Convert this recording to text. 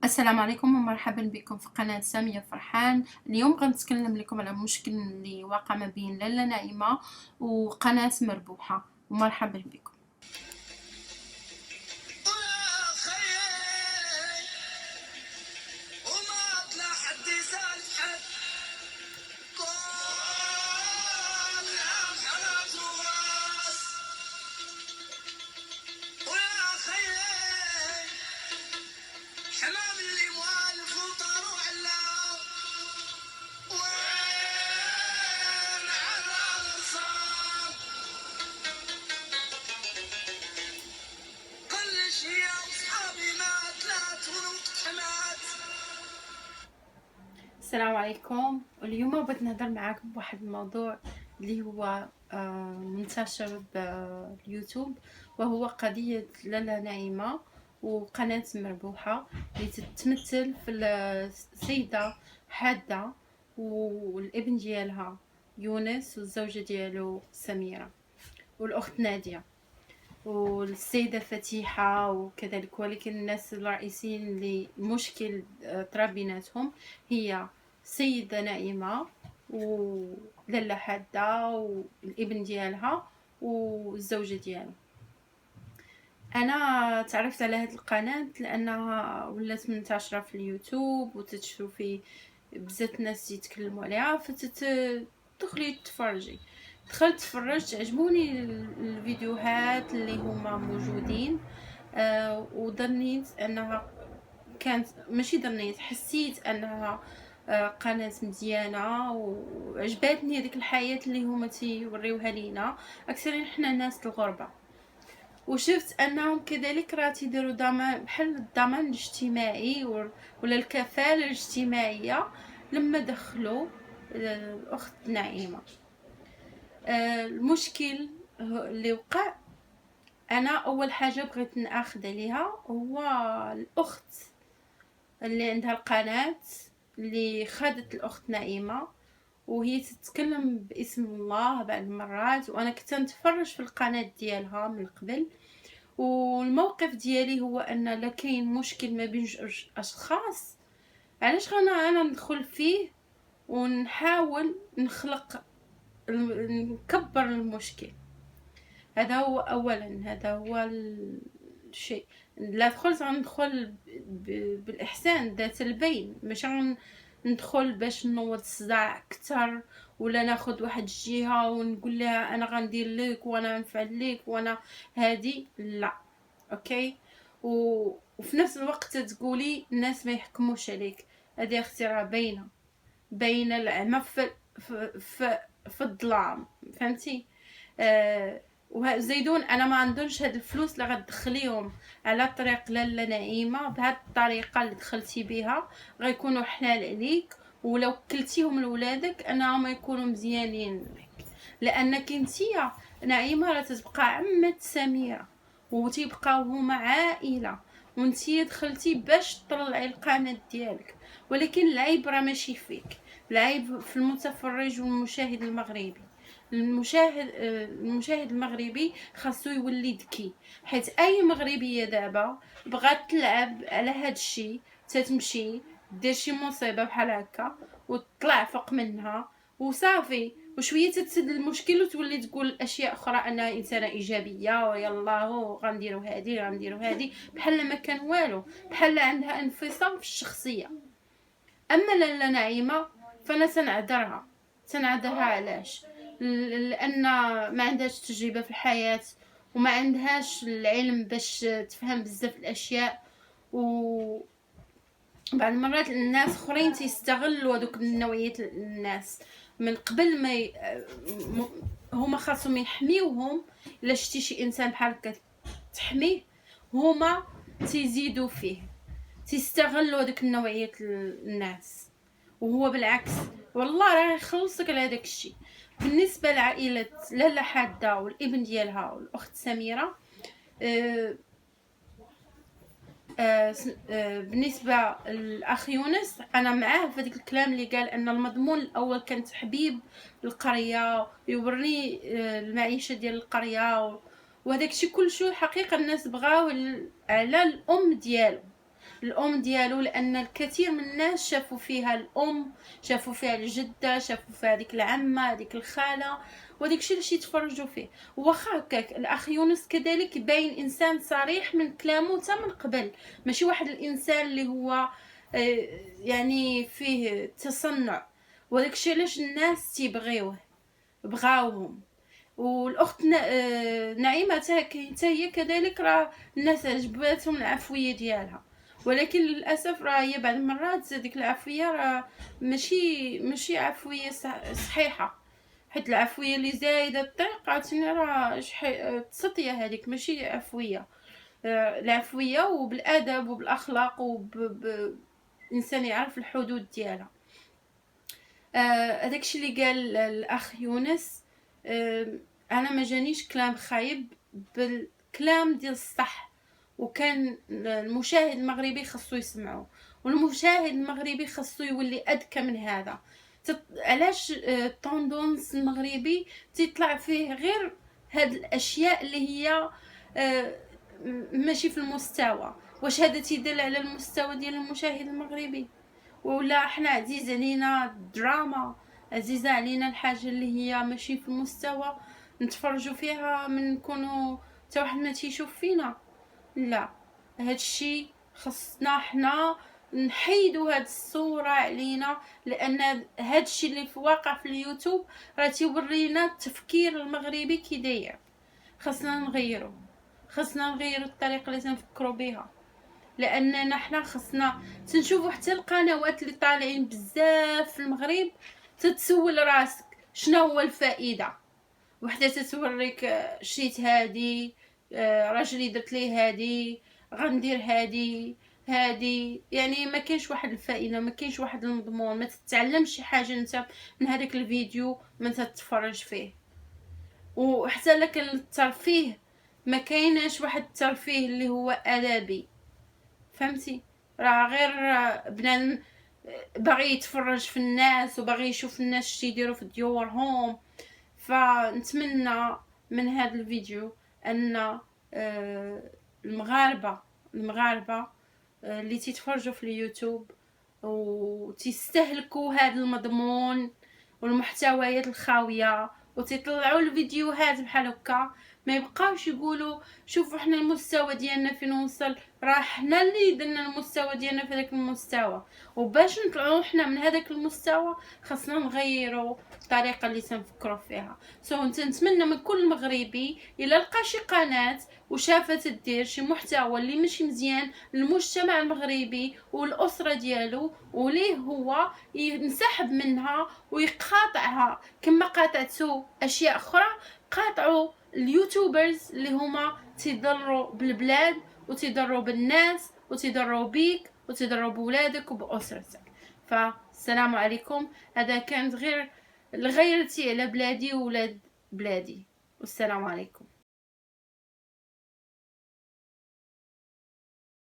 السلام عليكم ومرحبا بكم في قناة سامية فرحان. اليوم غنتكلم لكم على مشكل اللي واقع ما بين لاله نائمة وقناة مربوحة، ومرحبا بكم. السلام عليكم. واليوم بغيت نهضر معاكم بواحد الموضوع اللي هو منتشر باليوتيوب، وهو قضية لاله نائمة وقناة مربوحة اللي تتمثل في السيدة حادة والابن ديالها يونس والزوجة ديالو سميرة والأخت نادية والسيدة فتيحة وكذلك. ولكن الناس الرئيسيين اللي مشكل طرا بيناتهم هي سيدة نائمة ولاله حادة والابن ديالها والزوجة ديالها. انا تعرفت على هذه القناه لانها ولات منتشره في اليوتيوب وتتشوفي بزاف ناس يتكلموا عليها، فتدخلي تفرجي. دخلت تفرجت، عجبوني الفيديوهات اللي هما موجودين. وظنيت انها كانت ماشي ظنيت حسيت انها قناة مزيانة، وعجبتني هذيك الحياة اللي هما تيوريوها لينا اكثر حنا ناس الغربة. وشفت انهم كذلك راه تيديروا ضمان بحال الضمان الاجتماعي ولا الكفالة الاجتماعية لما دخلوا الاخت نعيمة. المشكل اللي وقع، انا اول حاجة بغيت ناخذ عليها هو الاخت اللي عندها القناة اللي خدت الاخت نعيمة وهي تتكلم باسم الله بعض المرات، وانا كنت نتفرج في القناة ديالها من قبل. والموقف ديالي هو ان لا كاين مشكل ما بين جوج اشخاص، علاش انا ندخل فيه ونحاول نكبر المشكل. هذا هو اولا، هذا هو الشيء. لا دخلت غندخل بالاحسان ذات البين، ماشي ندخل باش نوض الصداع اكثر ولا ناخذ واحد الجهه ونقول لها انا غندير لك وانا نفعل لك وانا هادي، لا. اوكي. وفي نفس الوقت تقولي الناس ما يحكموش عليك، هذه اختي راه باينه العمى في الظلام، فهمتي؟ وزيدون انا ما عندوش هاد الفلوس اللي غتدخليهم على طريق لاله نعيمه بهاد الطريقه اللي دخلتي بها غيكونوا حلال عليك، ولو كلتيهم لولادك انهم يكونوا مزيانين لك، لانك انتيا نعيمه راه تتبقى عمه سميره وتيبقاو هما عائله، وانتي دخلتي باش تطلعي القناه ديالك. ولكن العيب راه ماشي فيك، العيب في المتفرج والمشاهد المغربي. المشاهد المغربي خاصو يولي ذكي، حيت اي مغربيه دابا بغات تلعب على هاد الشيء تتمشي دير شي مصيبه بحال هكا وتطلع فوق منها وصافي، وشويه تتسد المشكل وتولي تقول اشياء اخرى انها انسانه ايجابيه ويلا غنديروا هادي بحال ما كان والو، بحال عندها انفصام في الشخصيه. اما لاله نعيمه فانا تنعذرها علاش؟ لان ما عندهاش تجربه في الحياه وما عندهاش العلم باش تفهم بزاف الاشياء. و بعض المرات الناس اخرين تيستغلوا هذوك النوعيه الناس من قبل ما هما خاصهم يحميوهم. الا شتي شي انسان بحال هكا تحميه، هما تيزيدوا فيه، تيستغلوا هذوك النوعيه الناس، وهو بالعكس والله راه يخلصك على هذاك الشيء. بالنسبه لعائله لاله حاده والابن ديالها والاخت سميره، بالنسبه للاخ يونس انا معاه في هذاك الكلام اللي قال ان المضمون الاول كان تحبيب القريه، يوري المعيشه ديال القريه وهذاك الشيء كل شيء حقيقه الناس بغاو على الام ديالو. الام ديالو، لان الكثير من الناس شافوا فيها الام، شافوا فيها الجده، شافوا فيها هذيك العمه، هذيك الخاله، وداك الشيء اللي يتفرجوا فيه. واخا هكاك الاخ يونس كذلك باين انسان صريح من كلامه حتى من قبل، ماشي واحد الانسان اللي هو يعني فيه تصنع، وداك الشيء علاش الناس تيبغيوه، بغاوهم. والاخت نعيمه حتى هي كذلك، راه الناس عجباتهم العفويه ديالها، ولكن للاسف راه هي بعض المرات ديك العفويه راه ماشي عفويه صحيحه، حيت العفويه اللي زايده الطريق عاوتاني راه تسطيه، هذيك ماشي عفويه. العفويه وبالادب وبالاخلاق الانسان يعرف الحدود ديالها. هذاك الشيء اللي قال الاخ يونس، انا ما جانيش كلام خايب، بالكلام ديال الصح، وكان المشاهد المغربي خصو يسمعه، والمشاهد المغربي خصو يولي اذكى من هذا. علاش الطوندونس المغربي تيطلع فيه غير هاد الاشياء اللي هي ماشي في المستوى؟ واش هذا تيدل على المستوى ديال المشاهد المغربي؟ ولا حنا عزيز علينا الدراما، عزيزة علينا الحاجة اللي هي ماشي في المستوى نتفرجوا فيها من نكونوا حتى واحد ما تيشوف فينا؟ لا، هادشي خصنا حنا نحيدوا هاد الصورة علينا، لان هادشي اللي في واقع في اليوتيوب راه تيورينا التفكير المغربي كي داير. خصنا نغيروا الطريقة اللي تنفكروا بها، لاننا حنا خصنا تنشوفوا حتى القنوات اللي طالعين بزاف في المغرب تتسول راسك شنو هو الفائده. وحده تتوريك شريت هادي، راجلي درت ليه هادي، غندير هادي، يعني ما كاينش واحد الفائده، ما كاينش واحد المضمون، ما تتعلمش شي حاجه انت من هذاك الفيديو ما تتفرج فيه. وحتى لك الترفيه ما كايناش واحد الترفيه اللي هو ادبي، فهمتي؟ راه غير بنادم باغي يتفرج في الناس وباغي يشوف الناس شي يديروا في ديورهم. فنتمنى من هذا الفيديو ان المغاربه اللي تيتفرجوا في اليوتيوب وتستهلكوا هذا المضمون والمحتويات الخاويه وتطلعوا الفيديوهات بحال هكا، ما يبقاوش يقولوا شوفوا حنا المستوى ديالنا فين وصل، راه حنا اللي درنا المستوى ديالنا في هذاك المستوى. وباش نطلعوا حنا من هذاك المستوى خاصنا نغيروا الطريقه اللي تنفكروا فيها. نتمنى من كل مغربي الا لقى شي قناه وشافت دير شي محتوى اللي ماشي مزيان للمجتمع المغربي والاسره ديالو وليه هو ينسحب منها ويقاطعها، كما قاطعتو اشياء اخرى قاطعوا اليوتيوبرز اللي هما تيضروا بالبلاد وتيضروا بالناس وتيضروا بيك وتيضروا بولادك وباسرتك. فالسلام عليكم، هذا كانت غير غيرتي على بلادي وولاد بلادي، والسلام عليكم.